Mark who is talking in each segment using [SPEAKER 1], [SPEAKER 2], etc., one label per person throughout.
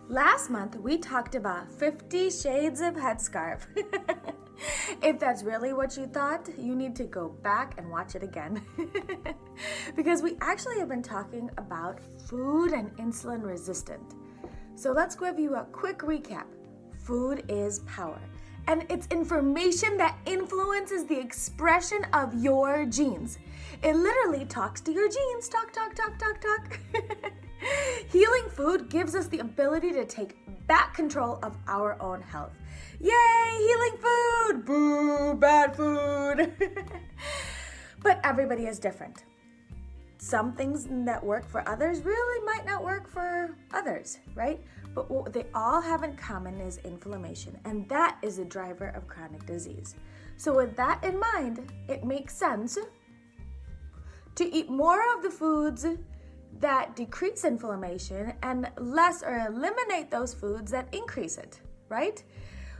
[SPEAKER 1] Last month, we talked about 50 shades of headscarf. If that's really what you thought, you need to go back and watch it again. Because we actually have been talking about food and insulin resistant. So let's give you a quick recap. Food is power, and it's information that influences the expression of your genes. It literally talks to your genes. Talk. Healing food gives us the ability to take back control of our own health. Yay, healing food! Boo, bad food! But everybody is different. Some things that work for others really might not work for others, right? But what they all have in common is inflammation, and that is the driver of chronic disease. So with that in mind, it makes sense to eat more of the foods that decrease inflammation and less or eliminate those foods that increase it, right?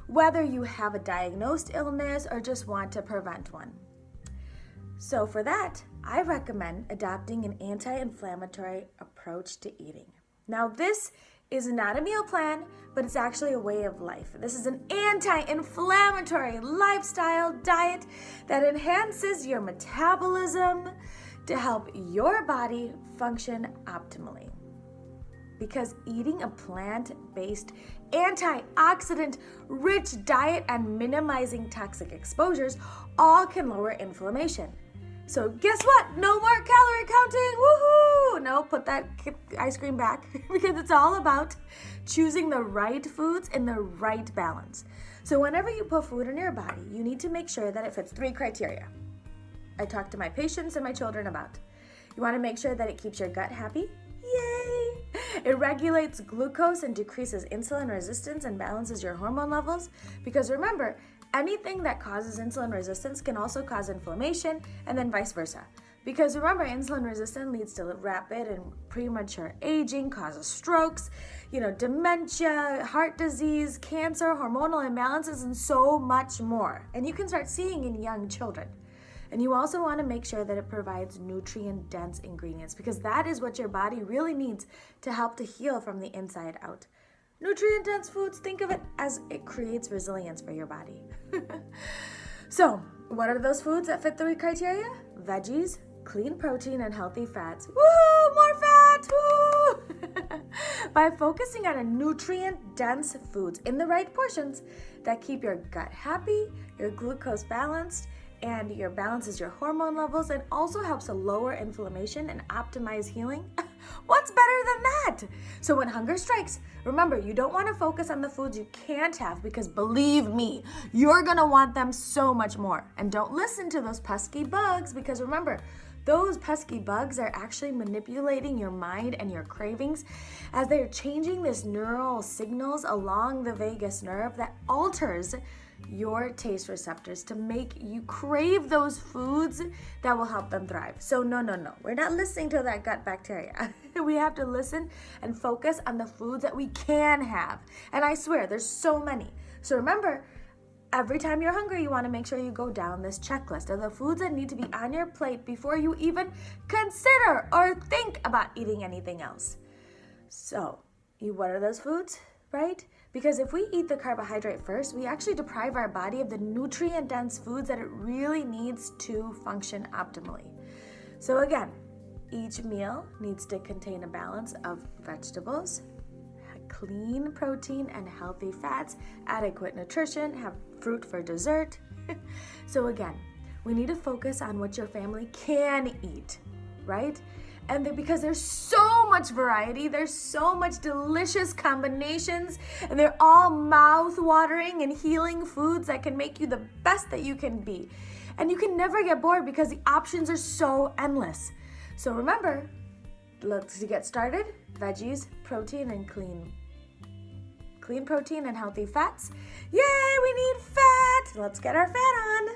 [SPEAKER 1] Whether you have a diagnosed illness or just want to prevent one. So for that, I recommend adopting an anti-inflammatory approach to eating. Now this is not a meal plan, but it's actually a way of life. This is an anti-inflammatory lifestyle diet that enhances your metabolism to help your body function optimally. Because eating a plant-based, antioxidant-rich diet and minimizing toxic exposures all can lower inflammation. So guess what? No more calorie counting, woohoo! No, put that ice cream back because it's all about choosing the right foods in the right balance. So whenever you put food in your body, you need to make sure that it fits 3 criteria. I talk to my patients and my children about. You want to make sure that it keeps your gut happy. Yay! It regulates glucose and decreases insulin resistance and balances your hormone levels. Because remember, anything that causes insulin resistance can also cause inflammation, and then vice versa. Because remember, insulin resistance leads to rapid and premature aging, causes strokes, dementia, heart disease, cancer, hormonal imbalances, and so much more. And you can start seeing in young children. And you also want to make sure that it provides nutrient-dense ingredients because that is what your body really needs to help to heal from the inside out. Nutrient-dense foods, think of it as it creates resilience for your body. So, what are those foods that fit the criteria? Veggies, clean protein, and healthy fats. Woohoo! More fats! Woo! By focusing on a nutrient-dense foods in the right portions that keep your gut happy, your glucose balanced, and your balances your hormone levels and also helps to lower inflammation and optimize healing. What's better than that? So when hunger strikes, remember, you don't want to focus on the foods you can't have because believe me, you're going to want them so much more. And don't listen to those pesky bugs because remember, those pesky bugs are actually manipulating your mind and your cravings as they're changing this neural signals along the vagus nerve that alters your taste receptors to make you crave those foods that will help them thrive. So no, we're not listening to that gut bacteria. We have to listen and focus on the foods that we can have. And I swear, there's so many. So remember, every time you're hungry, you want to make sure you go down this checklist of the foods that need to be on your plate before you even consider or think about eating anything else. So, what are those foods, right? Because if we eat the carbohydrate first, we actually deprive our body of the nutrient-dense foods that it really needs to function optimally. So again, each meal needs to contain a balance of vegetables, clean protein and healthy fats, adequate nutrition, have fruit for dessert. So again, we need to focus on what your family can eat, right? And because there's so much variety, there's so much delicious combinations, and they're all mouth-watering and healing foods that can make you the best that you can be. And you can never get bored because the options are so endless. So remember, let's get started. Veggies, protein, and clean protein and healthy fats. Yay, we need fat! Let's get our fat on.